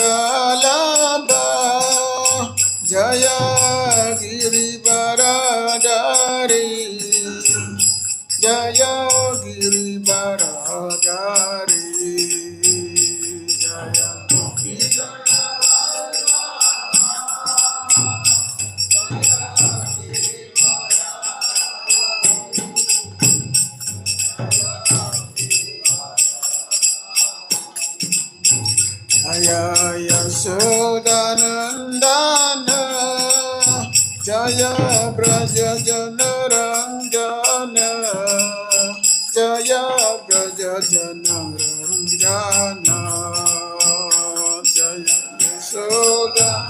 Balaba Jaya Girivaradari Jaya Girivaradari Jaya Jaya Yasodanandana Jaya Braja Janaranjana Jaya Braja Janaranjana Jaya Yasodanandana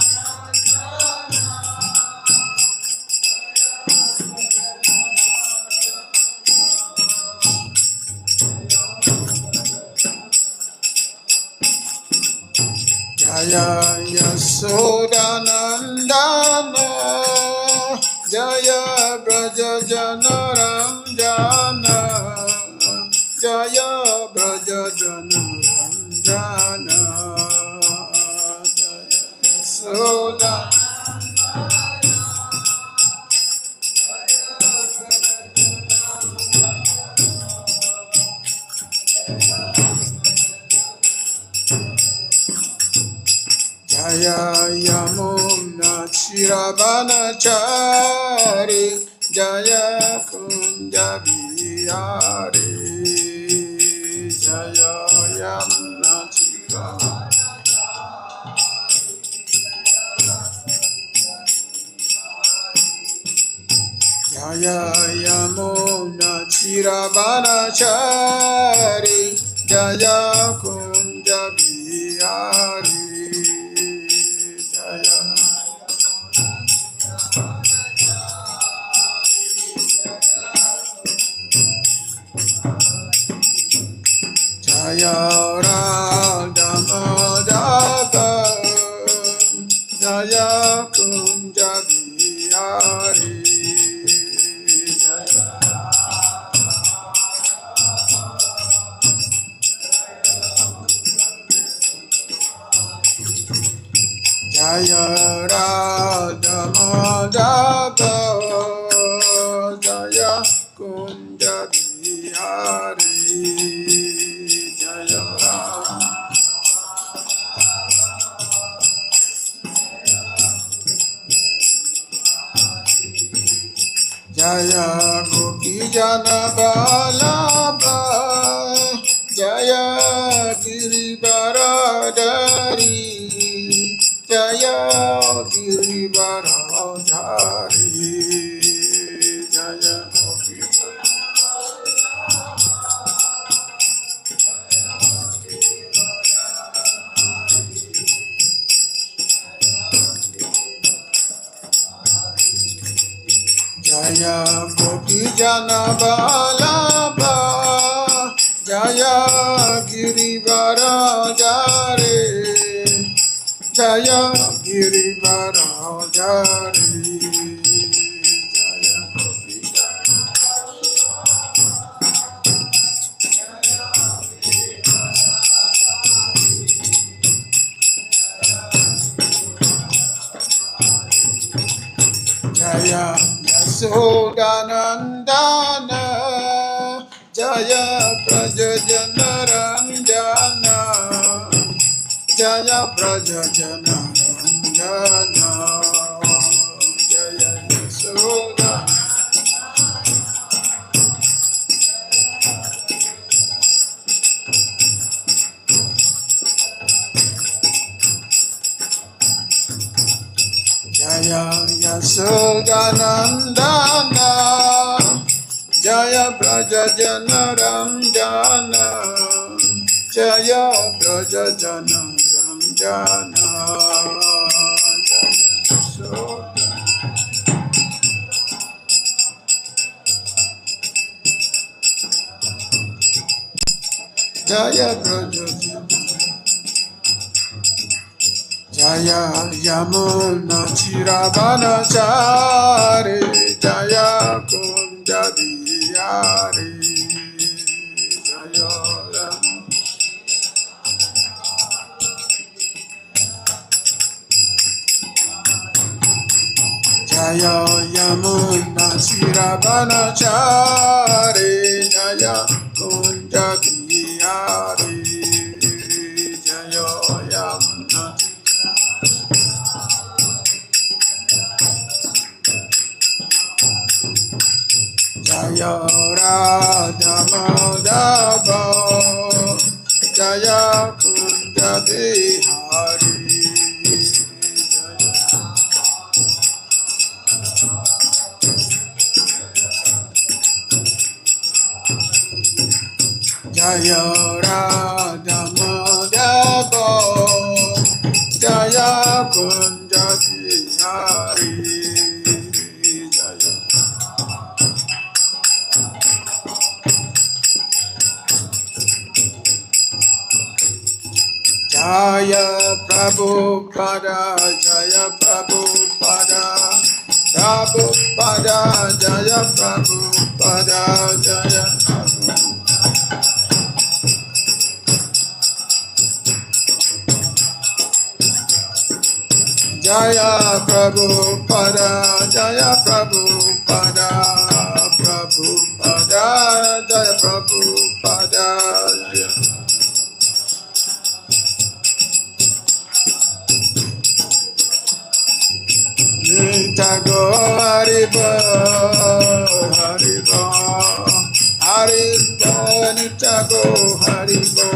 Jaya Yasodanandana Jaya Braja Janaranjana Jaya Braja Janaranjana Jaya Yasodanandana Jaya Yamuna Chiravanachari Jaya Kunja Bihari Jaya Yamuna Jaya Yamuna Chiravanachari Jaya Kunja Bihari Jaya Radha Madhava Jaya Kunja Bihari Jaya Radha Madhava Jaya Kunja Bihari Jaya Radha Jaya Gopi Jana Balaba Jaya Girivaradari Jaya Girivaradari Jaya Gopi Jaya Gopi Jana Balaba Jaya Girivaradari Jaya Girivaradari Jaya Gopi Jaya Yasodanandana Jaya Braja Janaranjana Jaya Braja Janaranjana Jaya Yasoda Jaya Yasodanandana Jaya Braja Janaranjana Jaya Braja Janaranjana Jaya Yasoda Jaya Braja Jaya Yamuna Chiravanachari Jaya Kunja Bihari Jaya Jaya Yamuna Siravanachari Jaya Kunja Bihari Jaya Yamuna Jaya Radha Madhava Jaya Kunja Bihari Jaya Radha Madhava Jaya Kunja Bihari Jaya Jaya Prabhupada Jaya Prabhupada Prabhupada Jaya Prabhupada Jaya Prabhupada Jaya Prabhupada Jaya Prabhupada Prabhupada Jaya Prabhupada Jaya Nitago Haribo Haribo Haribo Nitago Haribo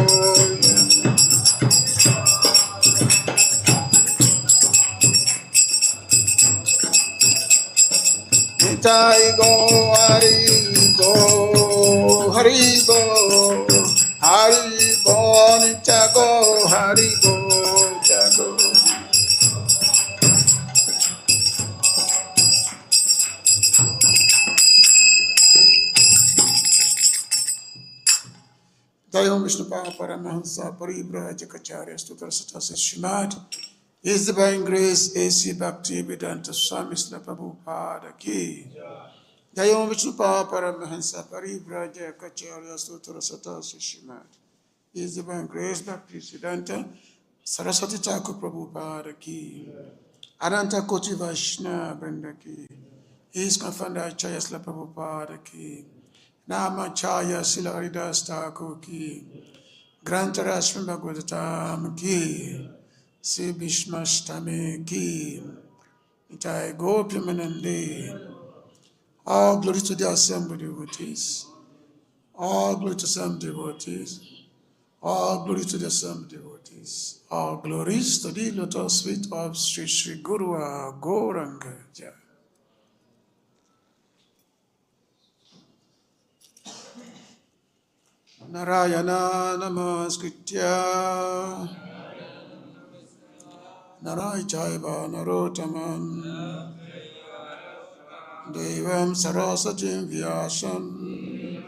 Nitaigo Haribo Haribo Haribo Nitago Haribo Jago Jai Vishnu Paramahansa Paribrahajacharya Stutra Satasa Srimad His Divine Grace A.C. Bhakti Vedanta Swami Srila Prabhupada Ki Jai Vishnu Paramahansa Paribrahajacharya Stutra Satasa Srimad His Divine Grace Bhakti Vedanta Saraswati Thakur Prabhupada Ki Adanta Koti Vaishnava Vrinda Ki His Confounder Acharya Srila Prabhupada Ki Namacharya Srila Haridas Thakur Ki Grantarashmi Bhagavatam Ki Sri Bhishmashtami Ki Nitai Gopimanande. All glory to the assembled devotees. All glory to some devotees. All glory to the assembled devotees. All glories to the lotus feet of Sri Sri Guru Gauranga. Jai. Narayana Namaskritya Narayachaiva Narotaman Devam Sarasatim Vyasam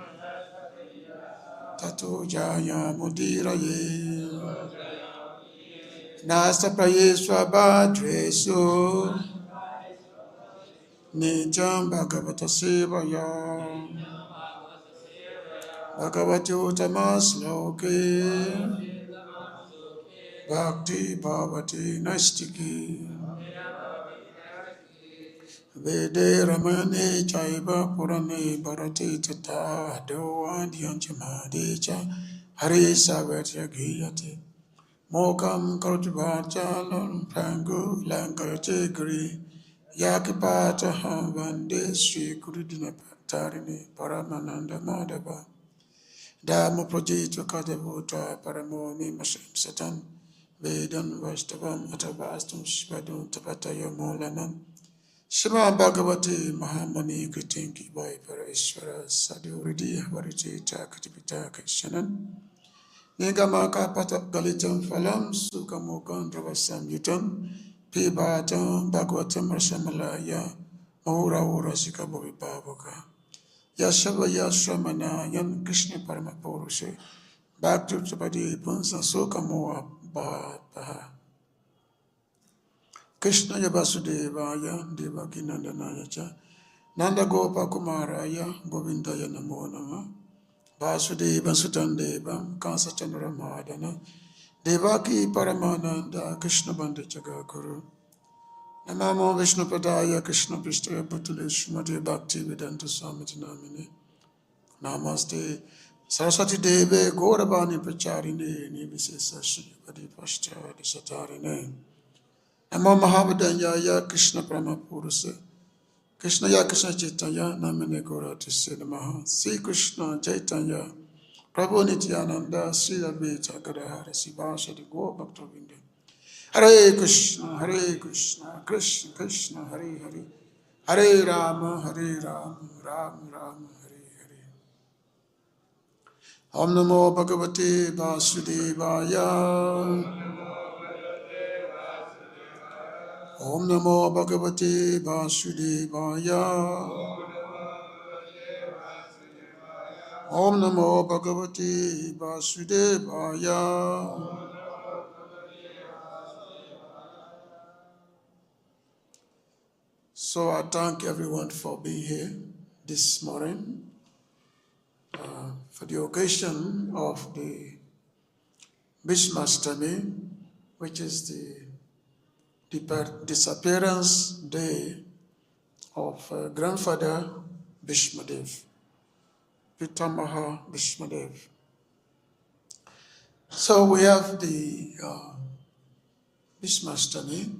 Tato Jaya Mudiraye Nasta Prayeswa Bhadresu Nijam Bhagavata Sevaya Bhagavati Uttamasloke Bhakti Bhavati Nastiki Vede Ramane Chaiva Purane Bharati Tata Doandyanjamadecha Hare Savatya Giyate Mokam Karutvachalam Prangu Lankache Gri Yakipata Vande Sri Gurudina Tarini Paramananda Madhava Dhamma Projita Kadavuta Paramoni Masam Satan Vedan Vastavam Atavastam Shivadun Tapataya Molanan Shima Bhagavati Mahamani Kritinki Vai Parashvara Sadhu Riddhi Variti Takatipita Kakshanan Nigamaka Patak Galitam Phalam Sukamukam Pravasam Yutam Pibatam Bhagavatam Rasamalaya Mahura Urasika Bhavipavaka Yashava Yashramana Yan Krishna Paramapurushe Bhakti Tripadi Punsa Sukamoa Bhaha Krishna Yabasudevaya Devaki Nandanaya Cha Nanda Gopa Kumaraya Govindaya Namo Nama Vasudeva Sutandeva Kansa Chandra Madana Devaki Paramananda Krishna Bandha Jagaguru Namo Vishnu Padaya Krishna Pristaya Bhutale Srimati Bhakti Vedanta Swamiti Namine. Namaste Saraswati Deve Gauravani Pracharine Nivise Sashivadi Paschadi Satarine. Namo Mahavadanyaya Krishna Prama Puruse. Krishna Ya Krishna Chaitanya Namine Gaurati Namaha. Sri Krishna Chaitanya Prabhu Nityananda Sri Advaita Gadadhara Sivasadi Gaur Bhaktavinda. Hare Krishna, Krishna Krishna, Hare Hare, Hare Rama, Rama Rama, Hare Hare. Om Namo Bhagavate Vasudevaya. Om Namo Bhagavate Vasudevaya. Om Namo Bhagavate Vasudevaya. So I thank everyone for being here this morning for the occasion of the Bhishmastami, which is the disappearance day of grandfather Bhishmadev, Pitamaha Bhishmadev. So we have the Bhishmastami.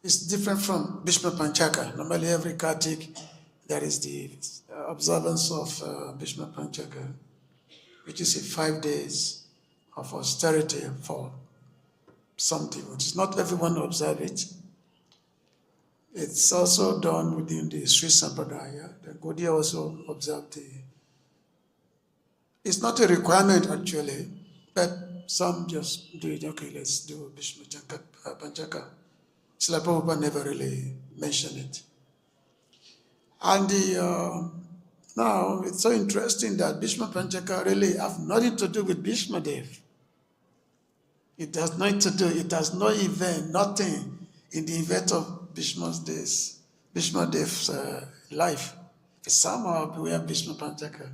It's different from Bhishma Panchaka. Normally every Kartik there is the observance of Bhishma Panchaka, which is 5 days of austerity for something, which is not everyone observe it. It's also done within the Sri Sampradaya. The Gaudiya also observe it's not a requirement actually, but some just do it. Okay, let's do Bhishma Panchaka. Srila Prabhupada never really mentioned it. And now it's so interesting that Bhishma Panchaka really have nothing to do with Bhishma Dev. It has nothing to do, it has no event, nothing in the event of Bhishma Dev's life. Somehow we have Bhishma Panchaka.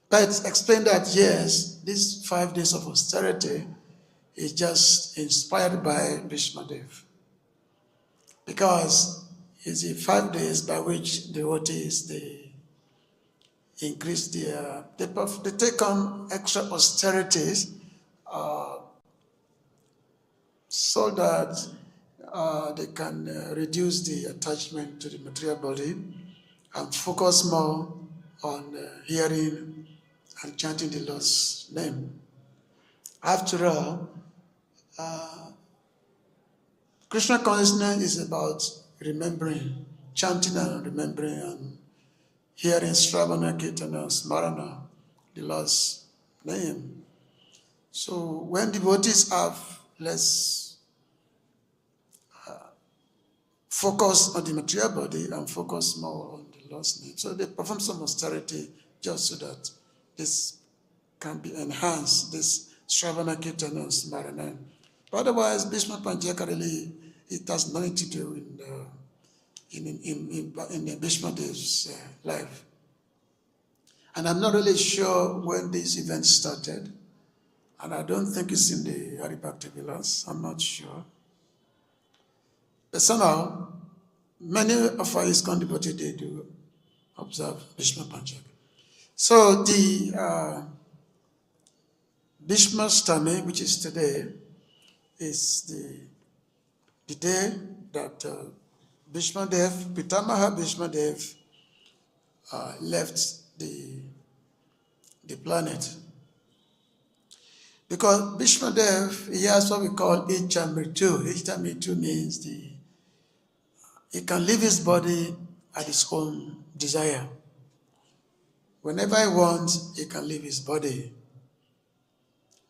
But it's explained that yes, these 5 days of austerity is just inspired by Bhishma Dev. Because it's the 5 days by which devotees, they increase they take on extra austerities so that they can reduce the attachment to the material body and focus more on hearing and chanting the Lord's name. After all, Krishna consciousness is about remembering, chanting and remembering and hearing Shravana, Kirtana, Smarana, the Lord's name. So when devotees have less focus on the material body and focus more on the Lord's name, so they perform some austerity just so that this can be enhanced, this Shravana, Kirtana, Smarana. But otherwise, Bhishma Panchaka really, it has nothing to do in the Bhishma Dev's life. And I'm not really sure when this event started, and I don't think it's in the Haribhakti Vilas, I'm not sure. But somehow, many of our ISKCON devotees, they do observe Bhishma Panchaka. So the Bhishmastami, which is today, is the day that Bhishma Dev, Pitamaha Bhishma Dev, left the planet. Because Bhishma Dev, he has what we call Ichamritu. Ichamritu means he can leave his body at his own desire. Whenever he wants, he can leave his body.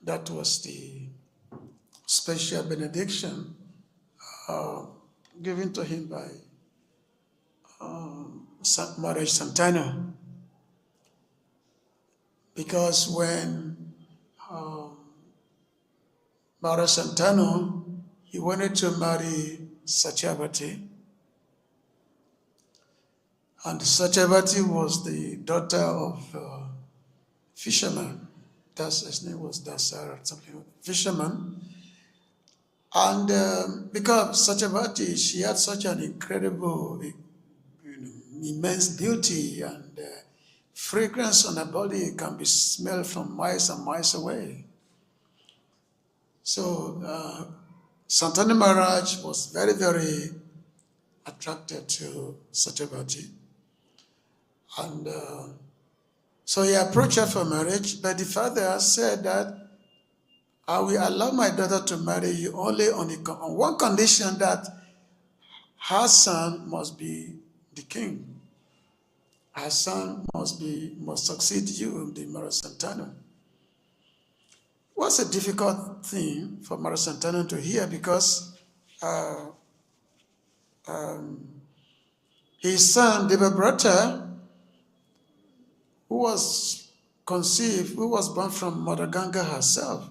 That was the special benediction given to him by Maharaj Santanu. Because when Maharaj Santanu, he wanted to marry Satyavati, and Satyavati was the daughter of a fisherman. His name was Dasar, something like fisherman. And because Satyavati, she had such an incredible, immense beauty, and fragrance on her body can be smelled from miles and miles away. So Santanu Maharaj was very, very attracted to Satyavati. And so he approached her for marriage, but the father said that I will allow my daughter to marry you only on one condition, that her son must be the king. Her son must succeed you, the Marasantanu. Was a difficult thing for Marasantanu to hear, because his son Devabrata, who was born from Mother Ganga herself,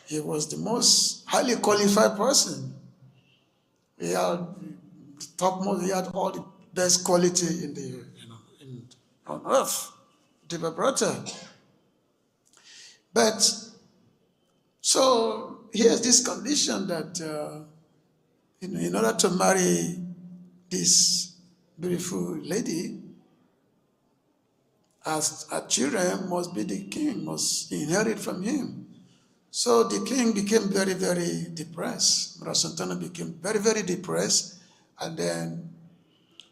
he was the most highly qualified person. He had the topmost, he had all the best quality on earth, Devabrata. But so here's this condition that in order to marry this beautiful lady, as her children must be the king, must inherit from him. So the king became very, very depressed. Marasantanu became very, very depressed. And then,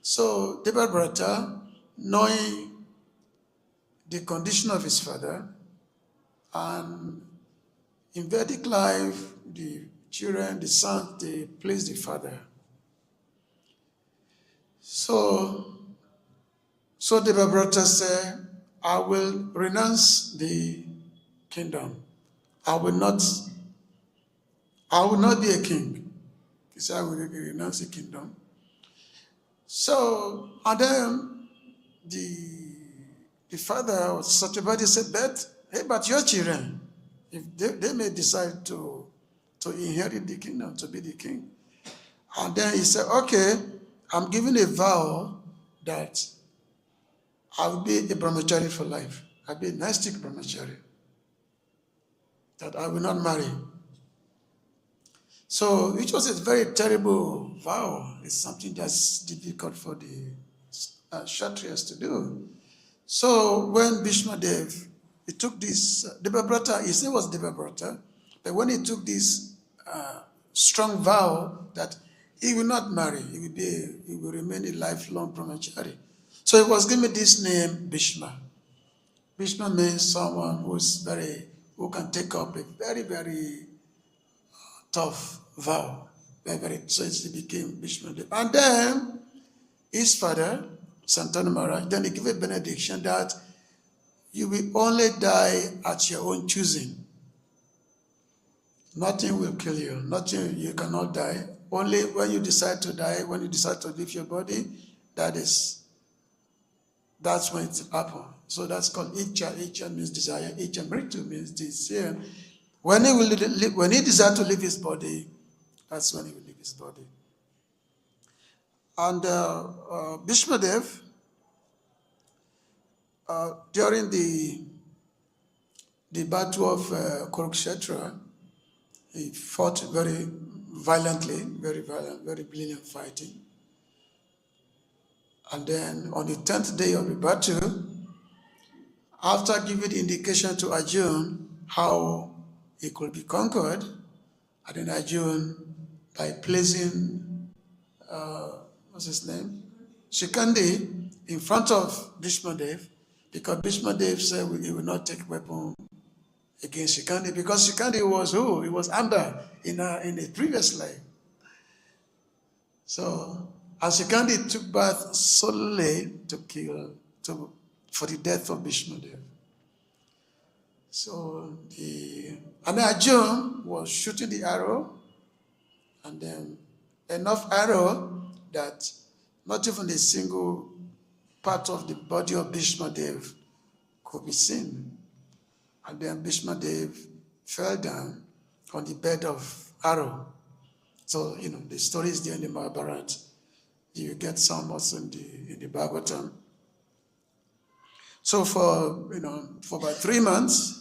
so Devabrata, knowing the condition of his father, and in Vedic life, the children, the sons, they please the father. So Devabrata said, I will renounce the kingdom. I will not be a king. He said, I will renounce the kingdom. So, and then the father of Satyavati said, but your children, if they may decide to inherit the kingdom, to be the king. And then he said, okay, I'm giving a vow that I will be a brahmachari for life. I'll be a Gnostic brahmachari. That I will not marry. So it was a very terrible vow. It's something that's difficult for the Kshatriyas to do. So when Bhishma Dev, he took this, Devabrata, his name was Devabrata, but when he took this strong vow that he will not marry, he will remain a lifelong brahmachari. So he was given this name, Bhishma. Bhishma means someone who can take up a very, very tough vow. So he became Bhishma Dev. And then his father, Santanu Maharaj, then he gave a benediction that you will only die at your own choosing. Nothing will kill you. Nothing, you cannot die. Only when you decide to die, when you decide to leave your body, that's when it happens. So that's called Icha. Icha means desire. Icha Mritu means desire. When he decides to leave his body, that's when he will leave his body. And Bhishma Dev, during the battle of Kurukshetra, he fought very violently, very violent, very brilliant fighting. And then on the 10th day of the battle, after giving the indication to Arjuna how he could be conquered, and then Arjuna, by placing, what's his name? Shikandi in front of Bhishma Dev, because Bhishma Dev said he will not take weapon against Shikandi, because Shikandi was who? He was Amba in a previous life. So, and Shikandi took birth solely for the death of Bhishma Dev. So and Arjuna was shooting the arrow, and then enough arrow that not even a single part of the body of Bhishma Dev could be seen. And then Bhishma Dev fell down on the bed of arrow. So, the story is there in the Mahabharata. You get some also in the Bhagavatam. So for about 3 months,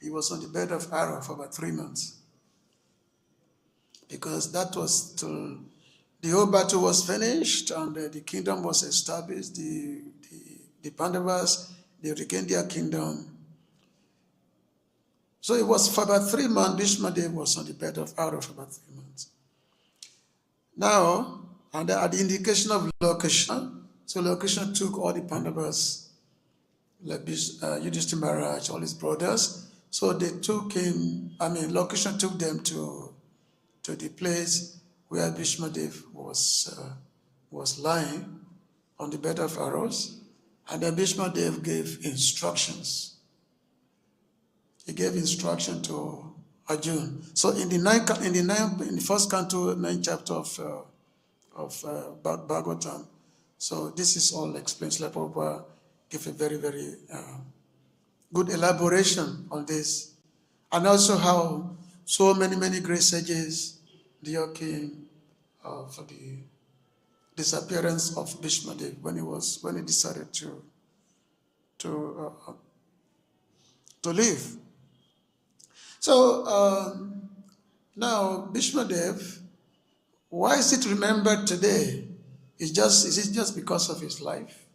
he was on the bed of arrow for about 3 months. because that was till the whole battle was finished and the kingdom was established. The Pandavas, they regained their kingdom. So it was for about 3 months. Bhishma Dev was on the bed of Arrow for about 3 months. Now, and at the indication of Lord Krishna, so Lord Krishna took all the Pandavas, like Yudhishthira Maharaj, all his brothers. So they took him, Lord Krishna took them to the place where Bhishma Dev was lying on the bed of arrows. And then Bhishma Dev gave instructions. He gave instruction to Arjuna. So in the first canto, 9th chapter of Bhagavatam, so this is all explained. Srila Prabhupada gave a very, very good elaboration on this. And also how so many great sages, they all came for the disappearance of Bhishma Dev when he decided to leave. So now Bhishma Dev, why is it remembered today? Is it just because of his life?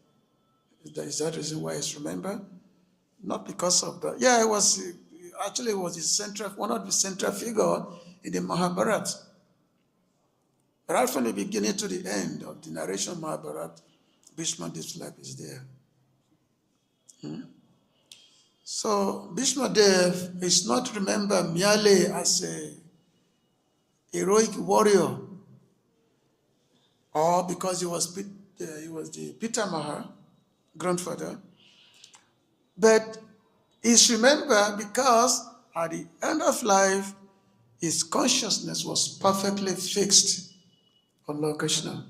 Is that the reason why it's remembered? Not because of that. Yeah, it was one of the central figures in the Mahabharata. Right from the beginning to the end of the narration of Mahabharata, Bhishma Dev's life is there. So Bhishma Dev is not remembered merely as a heroic warrior, or because he was the Pitamaha, grandfather, but he's remembered because at the end of life, his consciousness was perfectly fixed on Lord Krishna.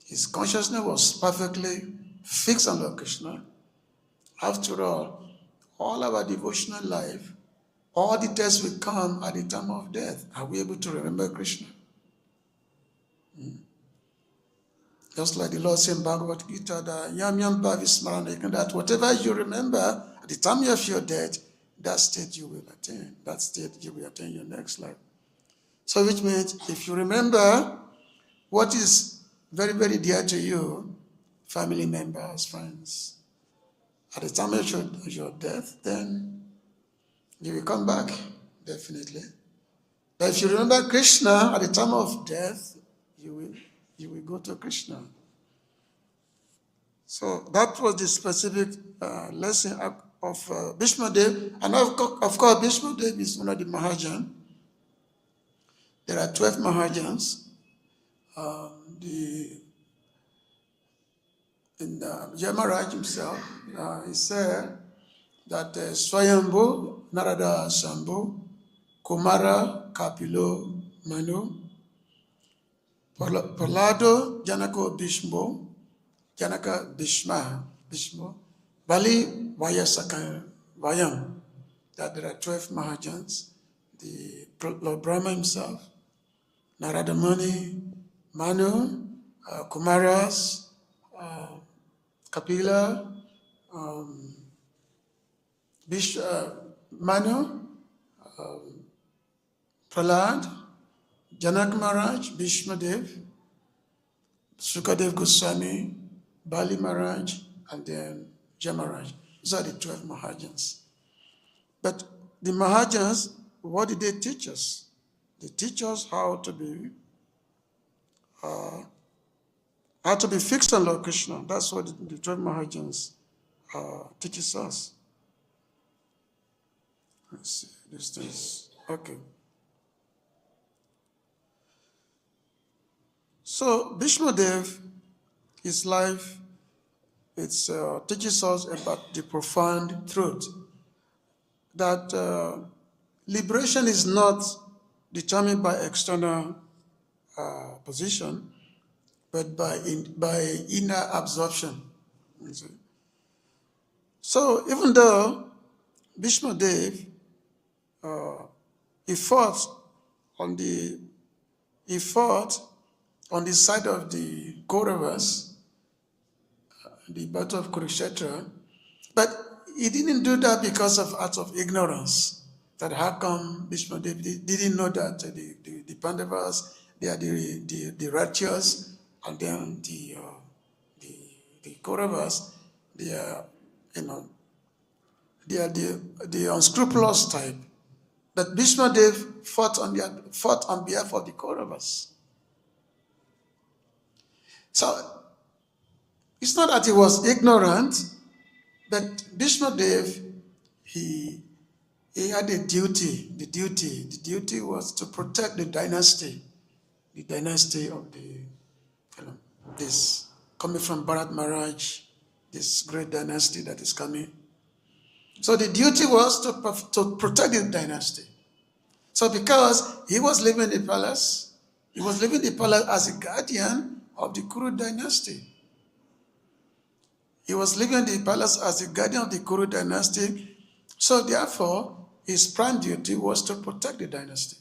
His consciousness was perfectly fixed on Lord Krishna. After all our devotional life, all the tests will come at the time of death. Are we able to remember Krishna? Just like the Lord said in Bhagavad Gita, that whatever you remember at the time of your death, that state you will attain. That state you will attain your next life. So which means if you remember what is very, very dear to you, family members, friends, at the time of your death, then you will come back, definitely. But if you remember Krishna at the time of death, you will go to Krishna. So that was the specific lesson of Bhishma Dev. And of course, Bhishma Dev is one of the Mahajans. There are 12 Mahajans. Yamaraj himself, he said that Swayambhu, Narada Shambhu, Kumara, Kapilo, Manu, Palado, Janaka Bhishmo, Janaka Bhishmo, Bali, Vayasaka, Vayam. That there are 12 Mahajans, the Lord Brahma himself, Narada Muni, Manu, Kumaras, Kapila, Manu, Prahlad, Janak Maharaj, Bhishma Dev, Sukadev Goswami, Bali Maharaj, and then Jamaraj. These are the 12 Mahajans. But the Mahajans, what did they teach us? They teach us how to be fixed on Lord Krishna. That's what the 12 Mahajans teaches us. Let's see, this is, okay. So Bhishma Dev, his life, it teaches us about the profound truth that liberation is not determined by external position, but by inner absorption. So even though Bhishma Dev, he fought on the side of the Kauravas, the battle of Kurukshetra, but he didn't do that because of acts of ignorance. that how come Bhishma Dev didn't know that the Pandavas, they are the righteous, and then the Kauravas, they are, they are the unscrupulous type. That Bhishma Dev fought on behalf of the Kauravas. So it's not that he was ignorant, but Bhishma Dev, he had a duty. The duty was to protect the dynasty of this coming from Bharat Maharaj, this great dynasty that is coming. So the duty was to protect the dynasty. So because he was living in the palace, as a guardian of the Kuru dynasty. He was living in the palace as a guardian of the Kuru dynasty. So therefore, his prime duty was to protect the dynasty.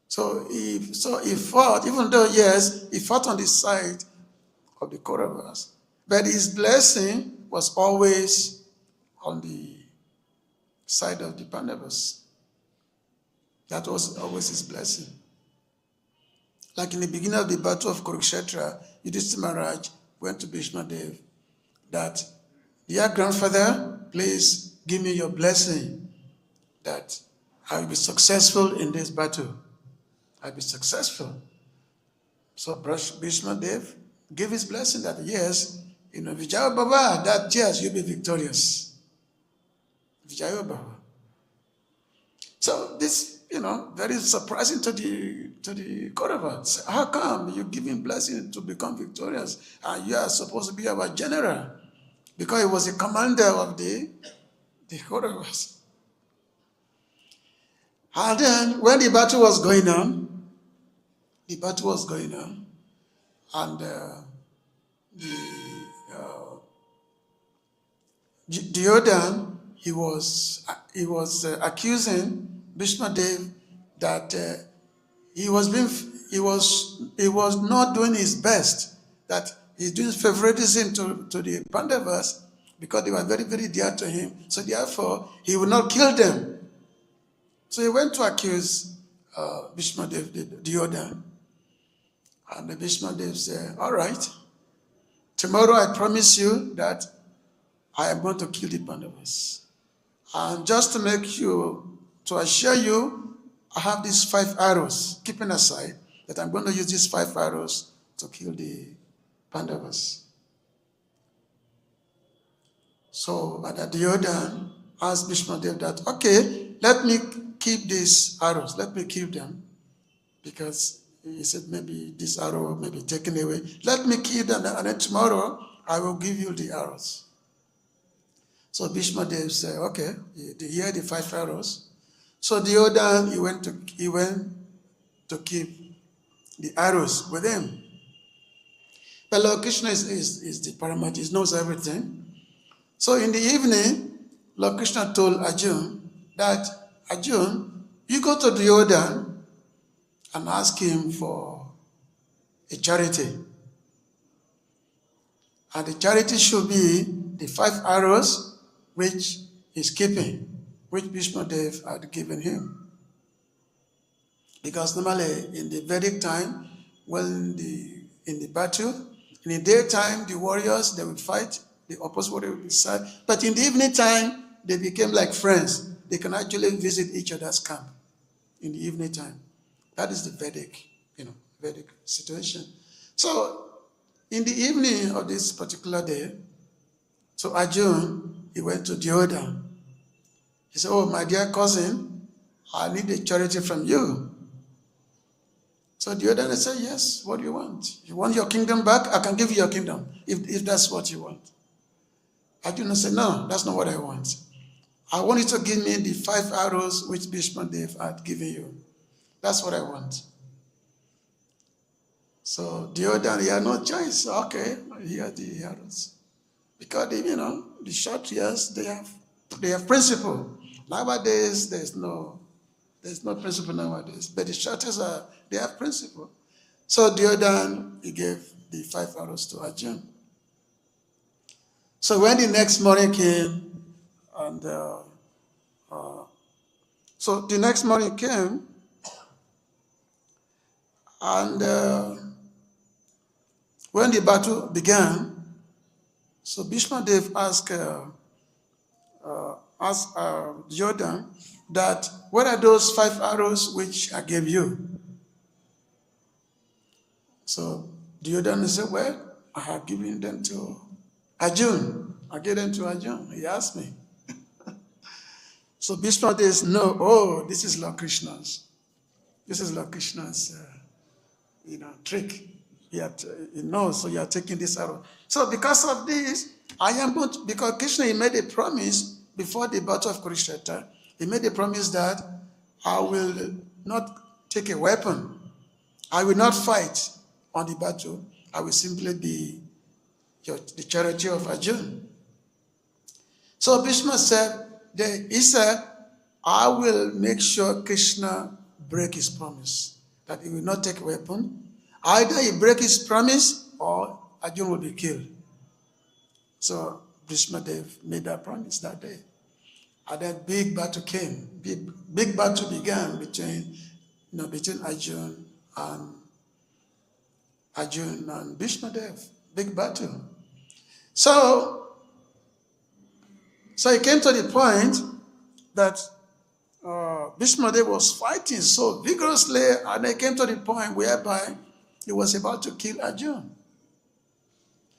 So he fought, even though, yes, he fought on the side of the Kauravas, but his blessing was always on the side of the Pandavas. That was always his blessing. Like in the beginning of the battle of Kurukshetra, Yudhishthira Maharaj went to Bhishma Dev that, dear grandfather, please give me your blessing that I will be successful in this battle. I'll be successful. So Bhishma Dev gave his blessing that, yes, Vijaya Baba, that yes, you'll be victorious. Vijaya Baba. So this, very surprising to the Kauravas. How come you give him blessing to become victorious and you are supposed to be our general? Because he was a commander of the Kauravas. And then when the battle was going on, and Duryodhana, he was accusing Bhishma Dev that he was not doing his best, that he's doing favoritism to the Pandavas because they were very, very dear to him. So therefore, he would not kill them. So he went to accuse Bhishma Dev, Duryodhana. And the Bhishma Dev said, all right, tomorrow I promise you that I am going to kill the Pandavas. And just to assure you, I have these 5 arrows, keeping aside that I'm going to use these 5 arrows to kill the Pandavas. So Duryodhana asked Bhishma Dev that, okay, let me keep these arrows, let me keep them, because he said maybe this arrow may be taken away. Let me keep them, and then tomorrow I will give you the arrows. So Bhishma Dev said, okay, here are the 5 arrows. So Duryodhana, he went to keep the arrows with him. But Lord Krishna is the paramount, he knows everything. So in the evening, Lord Krishna told Arjuna that, Arjuna, you go to Duryodhana and ask him for a charity. And the charity should be the 5 arrows which he's keeping, which Bhishma Dev had given him. Because normally in the Vedic time, in the battle, in the daytime, the warriors, they would fight, the opposite warrior would fight. But in the evening time, they became like friends. They can actually visit each other's camp in the evening time. That is the Vedic situation. So in the evening of this particular day, so Arjuna, he went to Duryodhana. He said, oh, my dear cousin, I need a charity from you. So Duryodhana said, yes, what do you want? You want your kingdom back? I can give you your kingdom, if that's what you want. Arjuna said, no, that's not what I want. I want you to give me the 5 arrows which Bhishma Dev had given you. That's what I want. So Duryodhana, he had no choice. Okay, here are the arrows. Because the short years, they have principle. Nowadays, there's no principle nowadays. But the shorters they have principle. So Duryodhana, he gave the 5 arrows to Arjuna. So when the next morning came, and So the next morning came, and when the battle began, so Bhishma Dev asked Jordan that, what are those 5 arrows which I gave you? So Jordan said, well, I have given them to Arjun. I gave them to Arjun. He asked me. So Bhishma Dev says, no, oh, this is Lord Krishna's. This is Lord Krishna's, trick. So you are taking this arrow. So because of this, because Krishna, he made a promise before the battle of Kurukshetra. He made a promise that I will not take a weapon. I will not fight on the battle. I will simply be the charioteer of Arjuna. So Bhishma said, I will make sure Krishna break his promise, that he will not take a weapon. Either he break his promise or Arjuna will be killed. So Bhishma Dev made that promise that day. And then big battle came. Big battle began between Arjuna and Bhishma Dev. Big battle. So it came to the point that Bhishma Dev was fighting so vigorously, and it came to the point whereby he was about to kill Arjuna.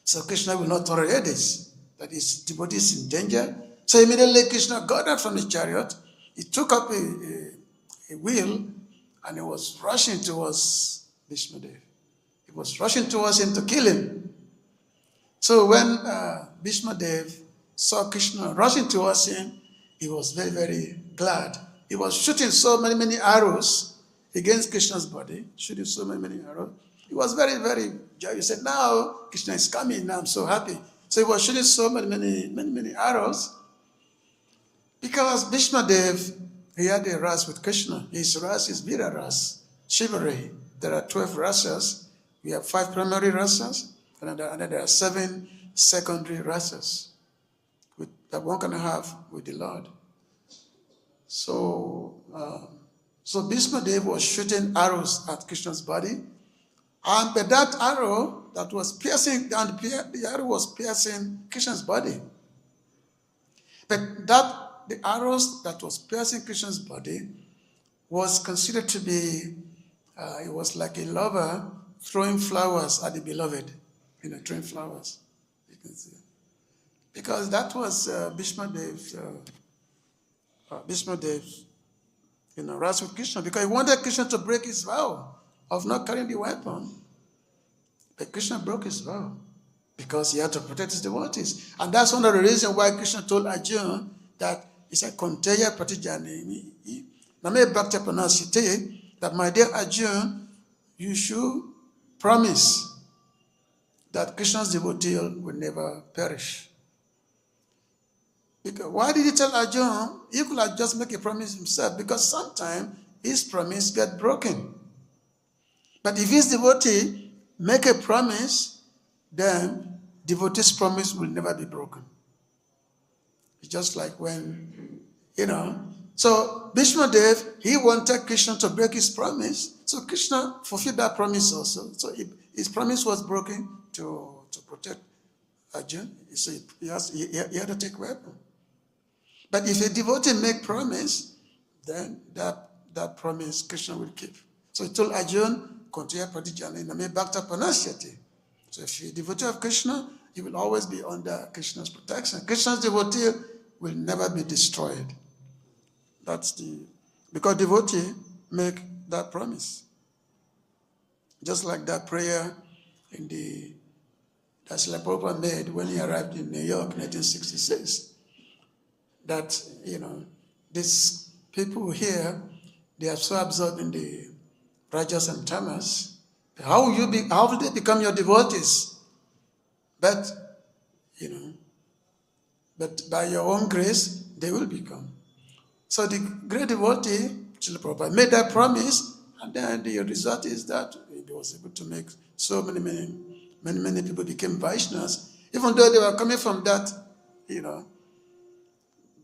So Krishna will not tolerate this, that his devotee is in danger. So immediately Krishna got out from the chariot. He took up a wheel, and he was rushing towards Bhishma Dev. He was rushing towards him to kill him. So when Bhishma Dev saw Krishna rushing towards him, he was very, very glad. He was shooting so many arrows against Krishna's body, shooting so many arrows. He was very, very joyous. He said, now Krishna is coming, now I'm so happy. So he was shooting so many arrows. Because Bhishma Dev, he had a ras with Krishna. His ras is Vira ras, chivalry. There are 12 rasas. We have 5 primary rasas, and there are 7 secondary rasas that one can have with the Lord. So Bhishma Dev was shooting arrows at Krishna's body, and that arrow that was piercing, and the arrow was piercing Krishna's body. But the arrows that was piercing Krishna's body was considered to be, it was like a lover throwing flowers at the beloved, throwing flowers. You can see. Because that was Bhishma Dev's wrath with Krishna, because he wanted Krishna to break his vow of not carrying the weapon. But Krishna broke his vow because he had to protect his devotees. And that's one of the reasons why Krishna told Arjuna that he said, Konteya Pratijani, Name Bhakti Panasite, that my dear Arjuna, you should promise that Krishna's devotee will never perish. Because why did he tell Arjuna? He could have just make a promise himself, because sometimes his promise get broken. But if his devotee make a promise, then devotee's promise will never be broken. It's just like when, So Bhishma Dev, he wanted Krishna to break his promise. So Krishna fulfilled that promise also. So his promise was broken to protect Arjuna. So he had to take weapon. But if a devotee make promise, then that promise Krishna will keep. So he told Arjuna, Konteya Pratijani Name Bhakta Panasyati. So if you're a devotee of Krishna, you will always be under Krishna's protection. Krishna's devotee will never be destroyed. Because devotee make that promise. Just like that prayer that Srila Prabhupada made when he arrived in New York in 1966. That, these people here, they are so absorbed in the Rajas and Tamas. How will they become your devotees? But by your own grace, they will become. So the great devotee, Srila Prabhupada, made that promise, and then the result is that he was able to make so many people became Vaishnavas, even though they were coming from that,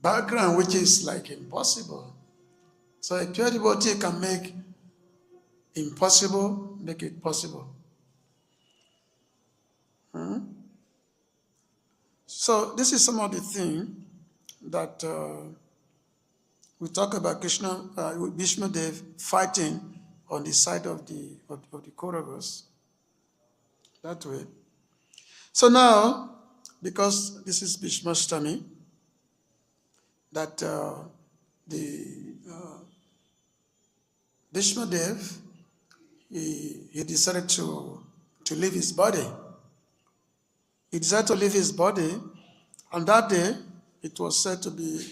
background, which is like impossible. So a pure devotee can make impossible, make it possible. So this is some of the things that we talk about Krishna, Bhishma Dev fighting on the side of the Kauravas. That way. So now, because this is Bhishmashtami, that the Bhishma Dev, he decided to leave his body. He decided to leave his body, and that day it was said to be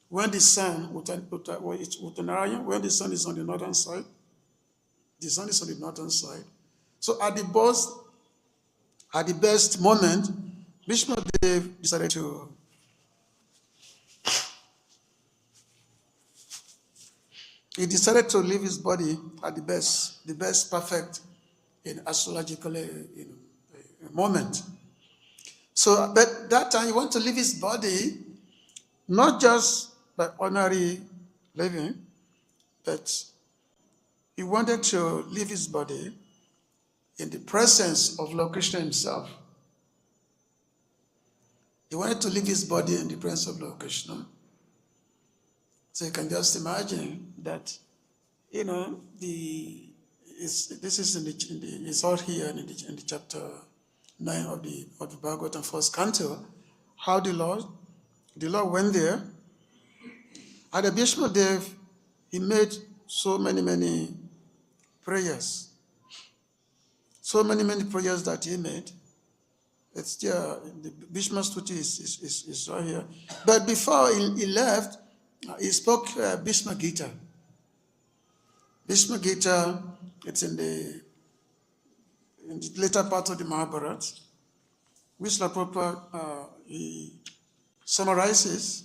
when the sun, when the sun is on the northern side, the sun is on the northern side. So at the best moment, Bhishma Dev decided to leave his body at the best perfect in astrological moment. So, but that time he wanted to leave his body, not just by ordinary living, but he wanted to leave his body in the presence of Lord Krishna himself. He wanted to leave his body in the presence of Lord Krishna. So you can just imagine that, this is it's all here in the chapter 9 of the Bhagavatam first canto, how the Lord went there. And the Bhishma Dev, he made so many prayers. So many prayers that he made. It's there, the Bhishma Stuti is right here. But before he left, he spoke Bhishma Gita. Bhishma Gita, it's in the later part of the Mahabharata. Isvara Prabhu, he summarizes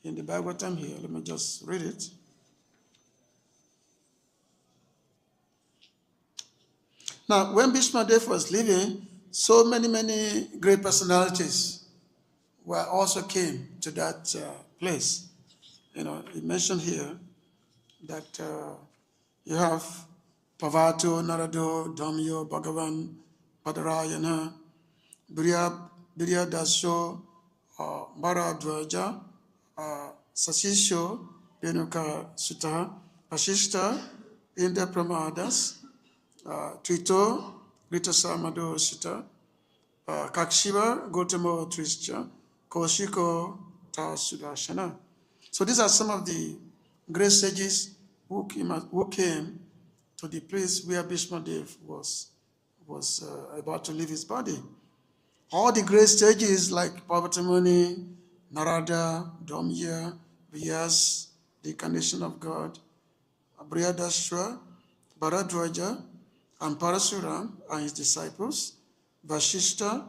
in the Bhagavatam here. Let me just read it. Now, when Bhishma Dev was living, so many great personalities also came to that place. He mentioned here that you have Pavato, Narado, Damyo, Bhagavan, Padarayana, Birya Dasyo, Bharadwaja, Sasisho, Renuka Sutta, Vashishta, Indra Pramadas, Trito, Ritasamado Sutta, Kakshiva, Gautama Trischa, Kaushiko, Sudashana. So these are some of the great sages who came to the place where Bhishma Dev was about to leave his body. All the great sages like Parvati Muni, Narada, Damya, Vyas, the incarnation of God, Brihadashra, Bharadwaja, and Parasuram and his disciples, Vashishta,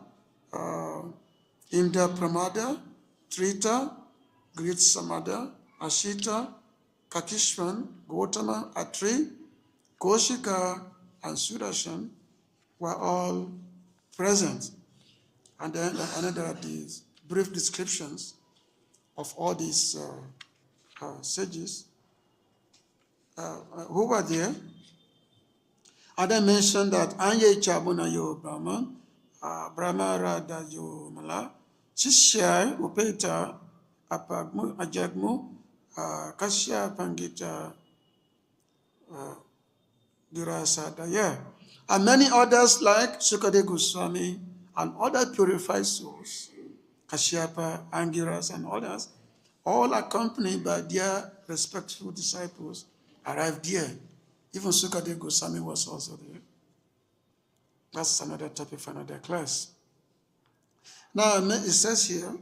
Indra Pramada, Trita, Grit Samada, Ashita, Kakishvan, Gautama, Atri, Kaushika, and Sudarshan were all present. And then there are these brief descriptions of all these sages who were there. And I mentioned that Anye Chabuna Yo Brahman, Brahma Radha Yo Mala, Shishya Upeta Apagmu Ajagmu, Kashya Pangita Durasadaya, and many others like Sukade Goswami and other purified souls, Kashyapa, Angiras, and others, all accompanied by their respectful disciples, arrived there. Even Sukade Goswami was also there. That's another topic for another class. Now, it says here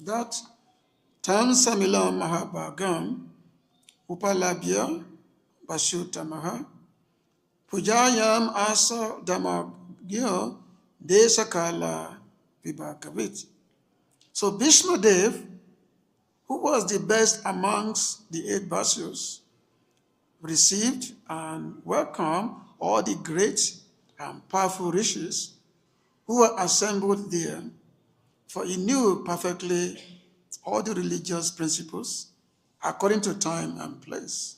that Tam Samilam Mahabhagam Upalabhya Bashutamaha Pujayam Asa Damagya Desakala Vibhakavit. So Bhishma Dev, who was the best amongst the 8 Vasus, received and welcomed all the great and powerful rishis who were assembled there, for he knew perfectly all the religious principles according to time and place.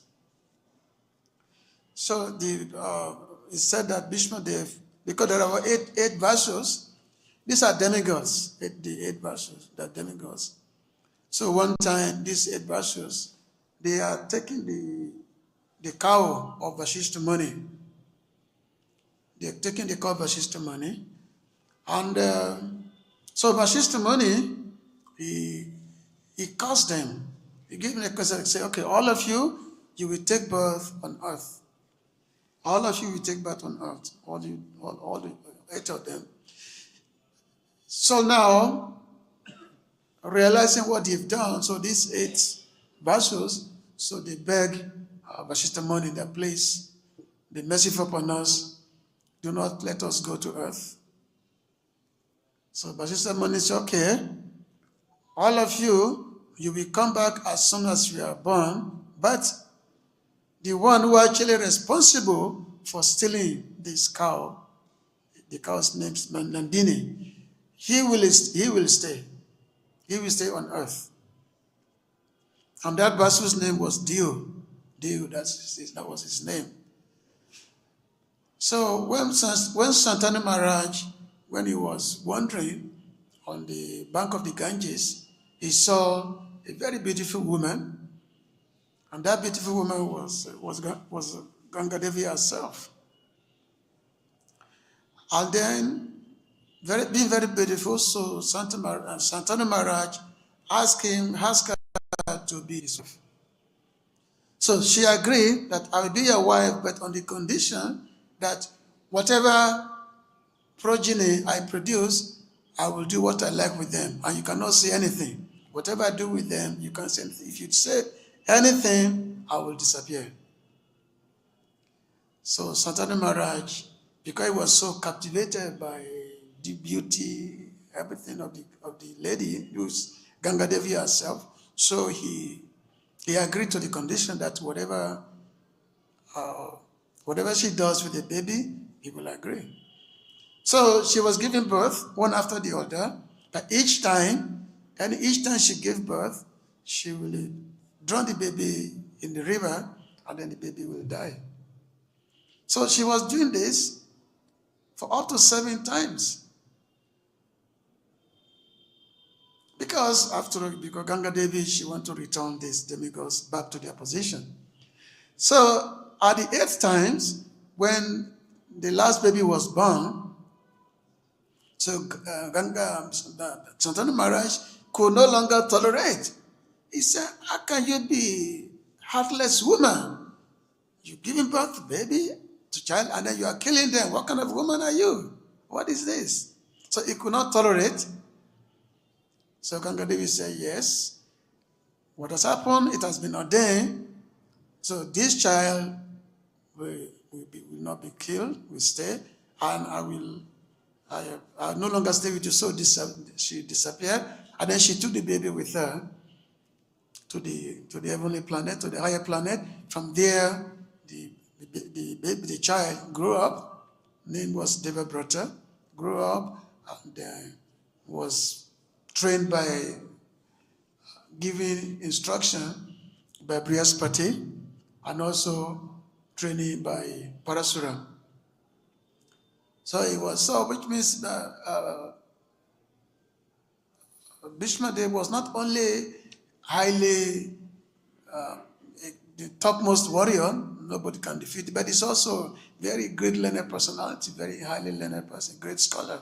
So it said that Bhishma Dev, because there are eight verses, these are demigods, the eight verses, they're demigods. So one time, these eight verses, they are taking the cow of Vashishta Muni. They're taking the cow of Vashishta Muni. And so Vashishta Muni, he caused them. He gave them a question and said, okay, all of you, you will take birth on earth. All of you will take birth on earth, all the eight of them. So now, realizing what they've done, so these eight verses, so they beg Vashishta Muni in their place, be merciful upon us, do not let us go to earth. So Vashishta Muni said, okay, all of you, you will come back as soon as you are born, but the one who actually responsible for stealing this cow, the cow's name is Nandini, he will stay. He will stay on earth. And that Vasu's name was Dio. Dio, that was his name. So when Santanu Maharaj, when he was wandering on the bank of the Ganges, he saw a very beautiful woman. And that beautiful woman was Ganga Devi herself. And then, being very beautiful, so Santanu Maharaj asked her to be his wife. So she agreed that I will be your wife, but on the condition that whatever progeny I produce, I will do what I like with them, and you cannot say anything. Whatever I do with them, you can't say anything. If you say anything, I will disappear. So Santanu Maharaj, because he was so captivated by the beauty, everything of the lady, who's Ganga Devi herself, so he agreed to the condition that whatever she does with the baby, he will agree. So she was giving birth one after the other, but each time she gave birth, she will drown the baby in the river, and then the baby will die. So she was doing this for up to 7 times. Because Ganga Devi, she wanted to return these demigods back to their position. So at the 8th times, when the last baby was born, so Santanu Maharaj could no longer tolerate. He said, how can you be heartless woman? You're giving birth to baby, to child, and then you are killing them. What kind of woman are you? What is this? So he could not tolerate. So Ganga Devi said, yes, what has happened, it has been ordained. So this child will not be killed, will stay, and I will no longer stay with you. So she disappeared, and then she took the baby with her to the heavenly planet, to the higher planet. From there, the child grew up. Name was Devabrata. Grew up and was trained by giving instruction by Brihaspati, and also training by Parasuram. So it was which means that Bhishma Dev was not only highly the topmost warrior, nobody can defeat him, but he's also very great learned personality, very highly learned person, great scholar.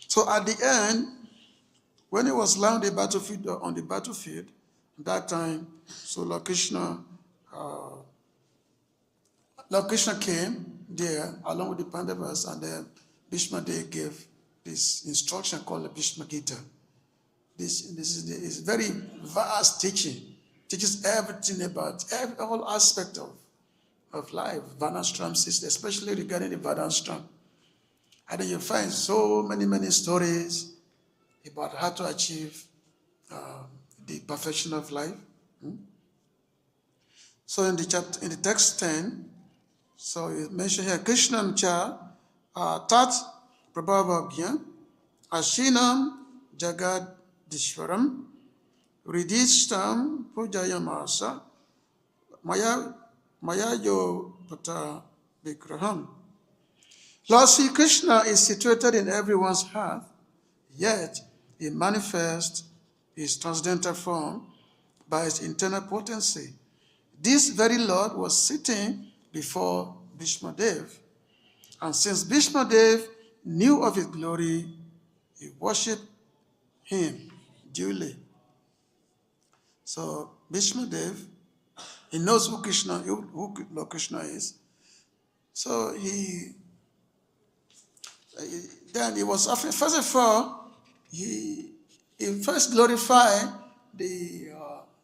So at the end, when he was lying on the battlefield, at that time, so Lord Krishna came there along with the Pandavas, and then Bhishma Dev gave this instruction called the Bhishma Gita. This is very vast teaching. Teaches everything about all aspect of life, Varnashram system, especially regarding the Varnashram. And then you find so many stories about how to achieve the perfection of life. So in the text 10, so it mentioned here, Krishnam cha tat prabhavabhyam ashinam jagad dishwaram Ridishtam Pujayamasa Mayayo Pata Vigraham. Lord Sri Krishna is situated in everyone's heart, yet he manifests his transcendental form by his internal potency. This very Lord was sitting before Bhishma Dev. And since Bhishma Dev knew of his glory, he worshipped him duly. So Bhishma Dev, he knows who Lord Krishna is. So then he was offering, first of all, he first glorified the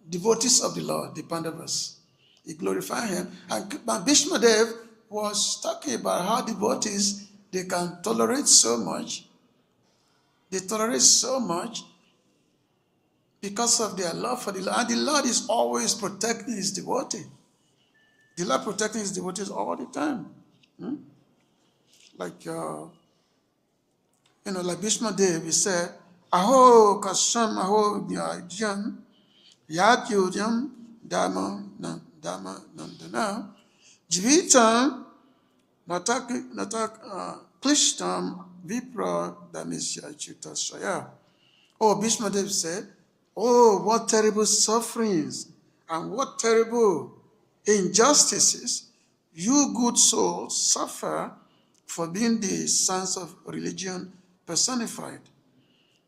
devotees of the Lord, the Pandavas. He glorified him. And Bhishma Dev was talking about how devotees, they can tolerate so much. They tolerate so much because of their love for the Lord. And the Lord is always protecting his devotee. The Lord protecting his devotees all the time. Like Bhishma Dev, he said, Aho Kasham Aho Vyajam Yatyudyam Dhamma Nandana Jivitam Natak Klishtam Vipra Damisya Chitasaya. Oh, Bhishma Dev said, oh, what terrible sufferings and what terrible injustices you good souls suffer for being the sons of religion personified.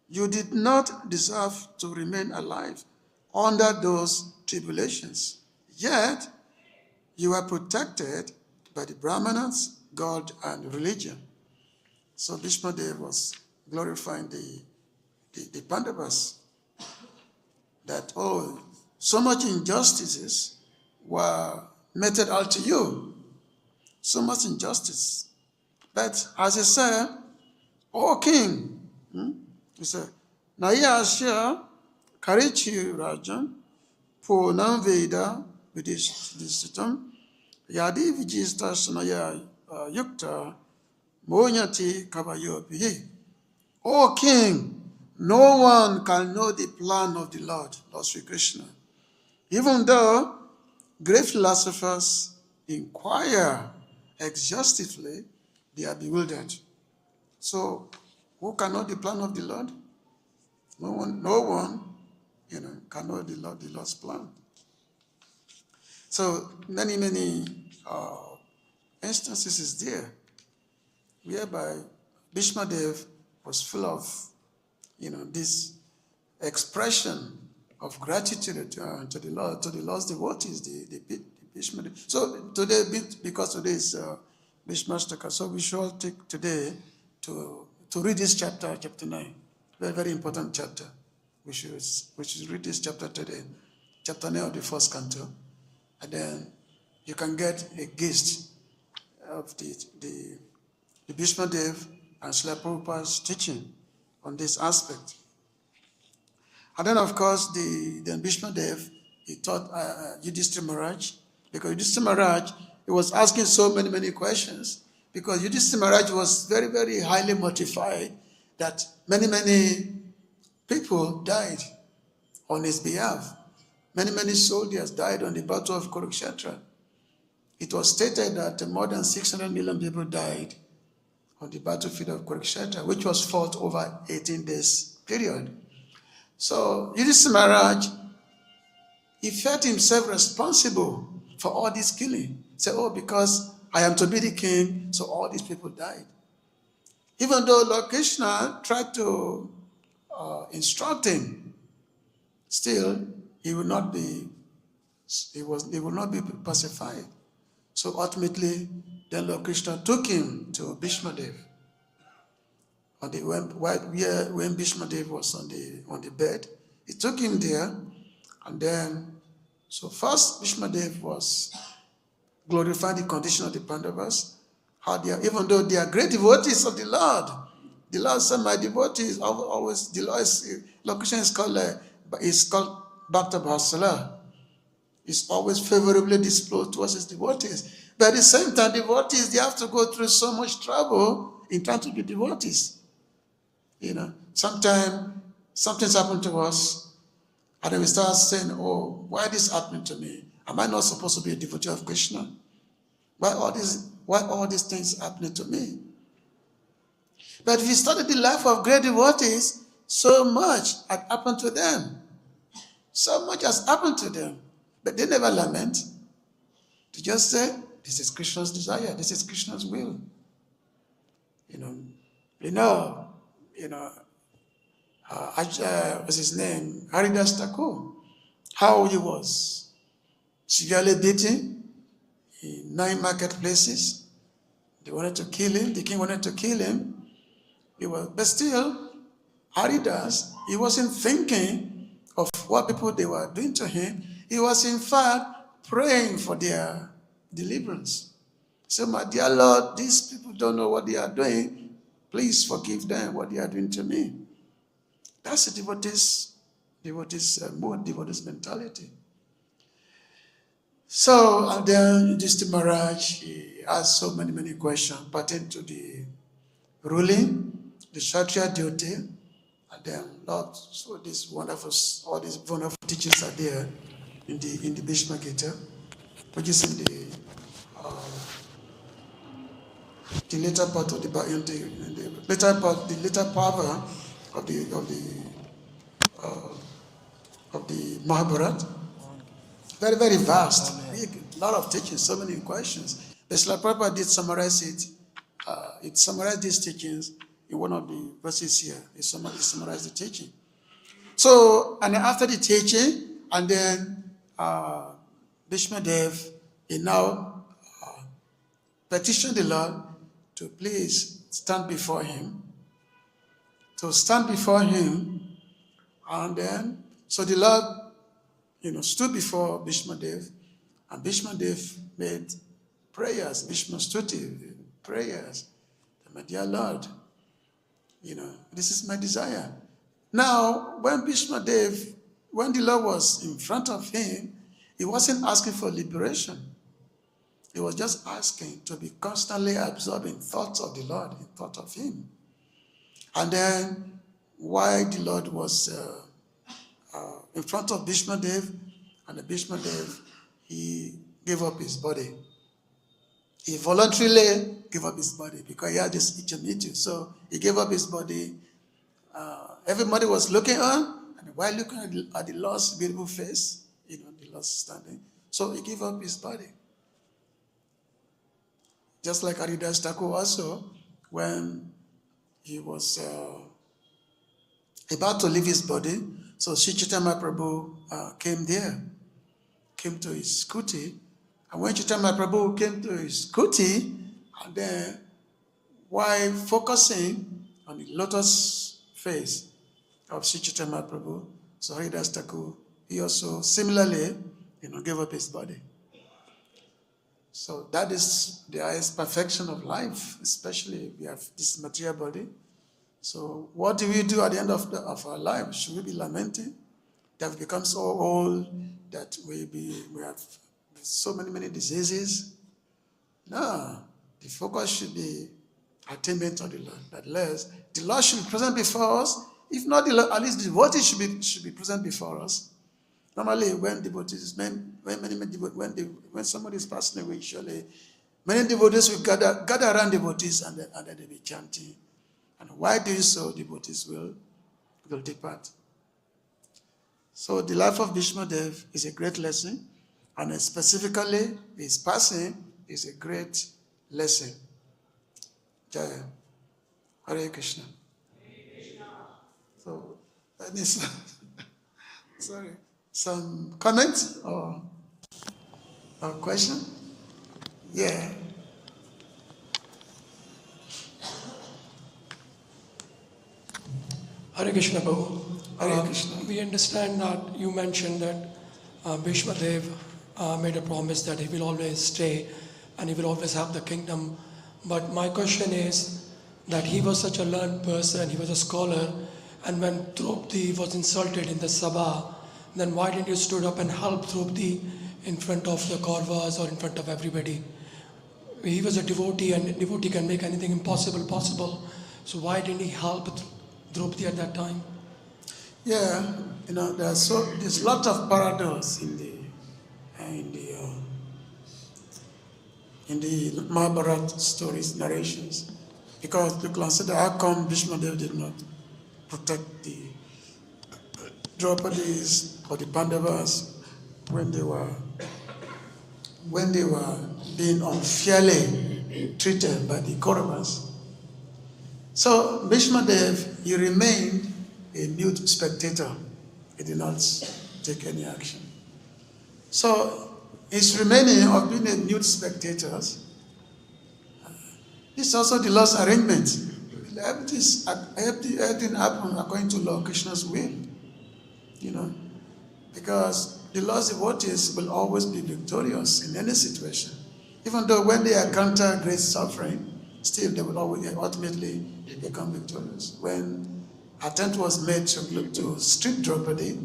You did not deserve to remain alive under those tribulations. Yet, you are protected by the Brahmanas, God, and religion. So Bhishma Dev was glorifying the Pandavas. That, oh, so much injustices were meted out to you. So much injustice. But as he said, O king, he said, Nayasya Karichi Rajan, Punam Veda Vidishtam, Yadi Vijista Sanaya Yukta, Monyati Kavayopi. O king, no one can know the plan of the Lord Sri Krishna. Even though great philosophers inquire exhaustively, they are bewildered. So, who can know the plan of the Lord? No one, can know the Lord's plan. So, many instances is there, whereby Bhishma Dev was full of, this expression of gratitude to the Lord, to the Lord's devotees, the Bhishma Dev. So today, because today is Bhishmastaka, so we shall take today to read this chapter 9. Very, very important chapter. We should read this chapter today, chapter 9 of the first canto, and then you can get a gist of the Bhishma Dev and Srila Prabhupada's teaching on this aspect. And then, of course, the Bhishma Dev, he taught Yudhishthira Maharaj, because Yudhishthira Maharaj, he was asking so many questions, because Yudhishthira Maharaj was very, very highly mortified that many people died on his behalf. Many soldiers died on the battle of Kurukshetra. It was stated that more than 600 million people died on the battlefield of Kurukshetra, which was fought over 18 days period. So Yudhishthira Maharaj, he felt himself responsible for all this killing. He said, oh, because I am to be the king, so all these people died. Even though Lord Krishna tried to instruct him, still he will not be pacified. So ultimately, then Lord Krishna took him to Bhishma Dev. When Bhishma Dev was on the bed, he took him there, and then, so first Bhishma Dev was glorifying the condition of the Pandavas, even though they are great devotees of the Lord said, my devotees always, Lord Krishna is called Bhakta Bhatsala. He's always favorably disposed towards his devotees. But at the same time, devotees, they have to go through so much trouble in trying to be devotees. Sometimes something's happened to us, And then we start saying, oh, why is this happening to me? Am I not supposed to be a devotee of Krishna? Why all these things happening to me? But if you study the life of great devotees, so much had happened to them. So much has happened to them. But they never lament. They just say, this is Krishna's desire, this is Krishna's will. What's his name? Haridas Thakur. How he was severely beaten in 9 marketplaces. They wanted to kill him. The king wanted to kill him. But still, Haridas, he wasn't thinking of what people they were doing to him. He was in fact praying for their deliverance. So, my dear Lord, these people don't know what they are doing. Please forgive them what they are doing to me. That's the devotee's mood, devotee's mentality. So, and then Yudhishthira Maharaj, he asked so many questions pertaining to the ruling, the Kshatriya duty, and then Lord, so all these wonderful teachings are there in the Bhishma Gita, which is in the later part of the later part of the Mahabharata. Very, very vast, big, lot of teachings, so many questions. The Isvara Prabhu did summarize it. It summarized these teachings in one of the verses here. It summarized the teaching. So, and then after the teaching, and then Bhishma Dev, he now petitioned the Lord to please stand before him. To stand before him, and then, so the Lord, stood before Bhishma Dev, and Bhishma Dev made prayers, Bhishma Stuti, prayers. My dear Lord, this is my desire. Now, when the Lord was in front of him, he wasn't asking for liberation. He was just asking to be constantly absorbing thoughts of the Lord, in thought of him. And then, while the Lord was in front of Bhishma Dev, and the Bhishma Dev, he gave up his body. He voluntarily gave up his body because he had this itch. So he gave up his body. Everybody was looking on, and while looking at the Lord's beautiful face, the Lord's standing. So he gave up his body. Just like Haridas Thakur also, when he was about to leave his body, so Sri Chaitanya Prabhu came to his kuti, and when Chaitanya Prabhu came to his kuti, and then while focusing on the lotus face of Sri Chaitanya Prabhu, so Haridas Thakur, he also similarly, gave up his body. So that is the highest perfection of life, especially we have this material body. So what do we do at the end of our life? Should we be lamenting that we become so old that we have so many diseases? No, the focus should be attainment of the Lord. That the Lord should be present before us. If not the Lord, at least the devotees should be present before us. Normally, when devotees, when somebody is passing away, usually many devotees will gather around devotees and then they be chanting. And while doing so, devotees will depart. So the life of Bhishma Dev is a great lesson, and specifically his passing is a great lesson. Jaya. Hare Krishna. So that is sorry. Some comments or question? Yeah. Hare Krishna, Prabhu. Hare Krishna. We understand that you mentioned that Bhishma Dev made a promise that he will always stay and he will always have the kingdom. But my question is that he was such a learned person, he was a scholar, and when Draupadi was insulted in the Sabha, then why didn't you stood up and help Draupadi in front of the Kauravas or in front of everybody? He was a devotee, and a devotee can make anything impossible possible. So why didn't he help Draupadi at that time? Yeah, there's a lot of paradox in the Mahabharata stories, narrations, because people consider how come Bhishma Dev did not protect the Draupadis or the Pandavas when they were being unfairly treated by the Kauravas. So Bhishma Dev, he remained a mute spectator. He did not take any action. So his remaining of being a mute spectator, this is also the Lord's arrangement. Everything happened according to Lord Krishna's will. Because the Lord's devotees will always be victorious in any situation. Even though when they encounter great suffering, still they will always ultimately become victorious. When attempt was made to strip Draupadi,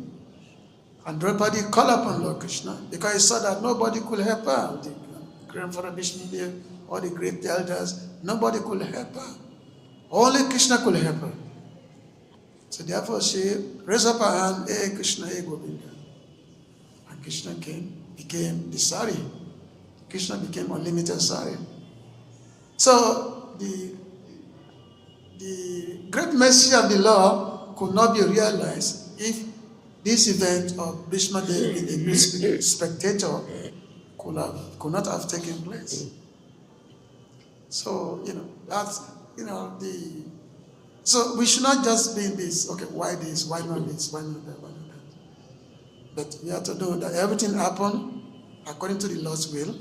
and Draupadi called upon Lord Krishna because he saw that nobody could help her. The grandfather Vishnu Dev, all the great elders, nobody could help her. Only Krishna could help her. So therefore she raised up her hand, hey Krishna, hey Govinda. And Krishna became the sari. Krishna became unlimited sari. So the great mercy of the Lord could not be realized if this event of Bhishma Dev being a spectator could not have taken place. So, so we should not just be in this, okay, why this, why not this, why not that, why not that. But we have to know that everything happened according to the Lord's will,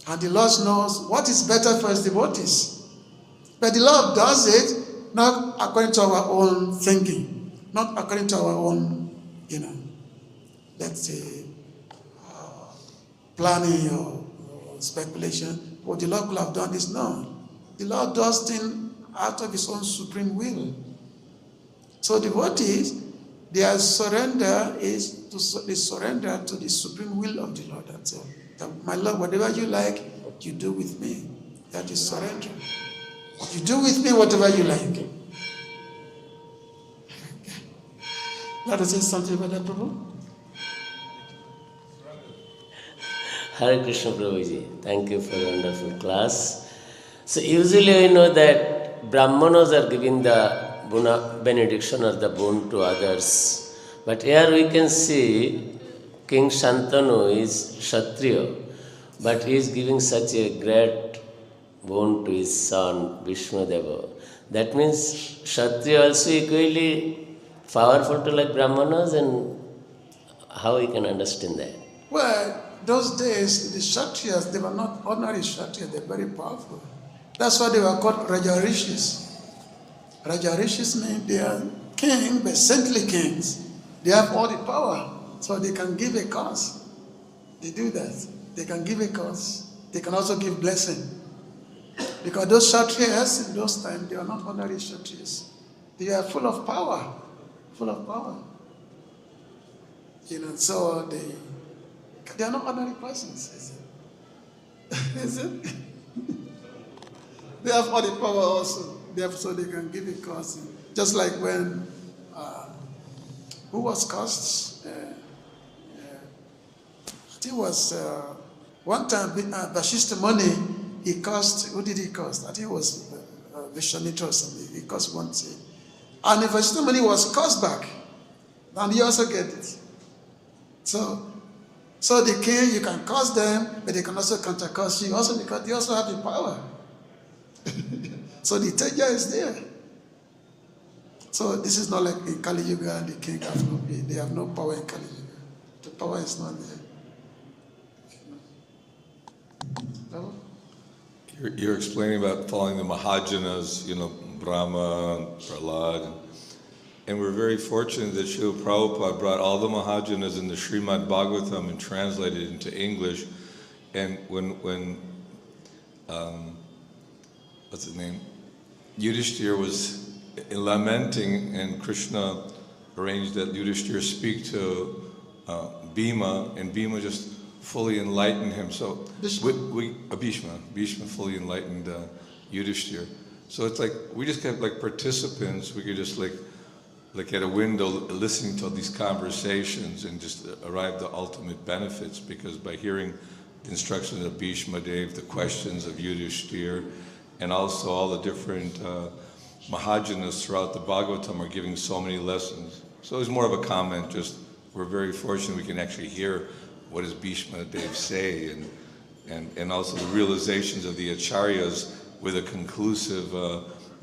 and the Lord knows what is better for his devotees. But the Lord does it not according to our own thinking, not according to our own, let's say, planning or speculation. What the Lord could have done is no. The Lord does things out of his own supreme will. So devotees, their surrender is they surrender to the supreme will of the Lord. That's all. My Lord, whatever you like, you do with me. That is surrender. You do with me whatever you like. Let us say something about that, Prabhu. Hare Krishna Prabhuji, thank you for a wonderful class. So usually we know that Brahmanas are giving the benediction or the boon to others. But here we can see King Shantanu is Kshatriya, but he is giving such a great boon to his son Vishwadeva. That means Kshatriya also equally powerful to like Brahmanas, and how we can understand that? Well, those days, the Kshatriyas, they were not ordinary Kshatriyas, they're very powerful. That's why they were called Raja Rishis. Raja Rishis mean they are king, but saintly kings. They have all the power, so they can give a cause. They do that. They can give a cause. They can also give blessing. Because those Kshatriyas in those times, they are not ordinary Kshatriyas. They are full of power. Full of power. So they are not ordinary persons, is it? Is it? They have all the power also. So they can give a cause. Just like when, who was cursed? It was one time, Vashishta Muni, he cursed, who did he curse? I think it was Vishwanitra or something. He cursed one thing. And if Vashishta Muni was cursed back, and he also get it. So the king, you can curse them, but they can also counter-curse you also because they also have the power. So the Teja is there. So this is not like in Kali Yuga, the king they have no power in Kali Yuga. The power is not there. You're explaining about following the Mahajanas, Brahma, Prahlad. And we're very fortunate that Srila Prabhupada brought all the Mahajanas in the Srimad Bhagavatam and translated it into English. And when what's his name? Yudhishthira was lamenting, and Krishna arranged that Yudhishthira speak to Bhima, and Bhima just fully enlightened him. So Bhishma fully enlightened Yudhishthira. So it's like we just kept like participants. We could just like like at a window listening to these conversations and just arrive at the ultimate benefits, because by hearing the instructions of Bhishma Dev, the questions of Yudhishthir, and also all the different Mahajanas throughout the Bhagavatam are giving so many lessons. So it's more of a comment, just we're very fortunate we can actually hear what does Bhishma Dev say, and also the realizations of the Acharyas with a conclusive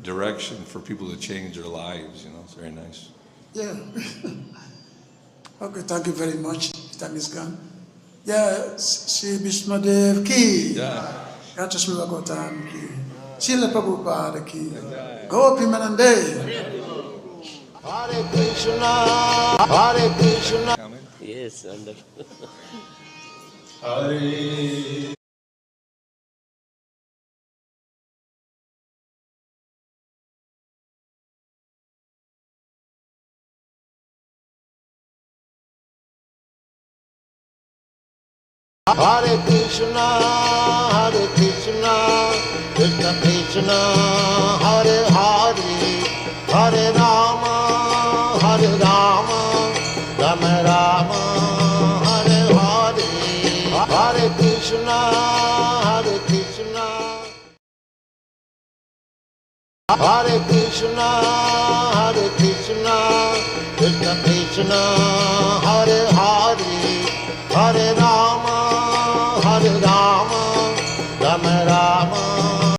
direction for people to change their lives, you know, it's very nice. Yeah. Okay, thank you very much. Time is gone. Yeah, Sri Bhishma Dev ki. Yeah. Gachasmi Bhagavatam ki. Srila Prabhupada ki. Gopi Manande. Hare Krishna, Hare Krishna. Yes, wonderful. Hare Hare Krishna, Hare Krishna, Krishna Krishna, Hare Hare, Hare Rama, Hare Rama, Rama Rama, Hare Hare, Hare Krishna, Hare Krishna, Hare Krishna, Hare Krishna, Krishna Krishna, Hare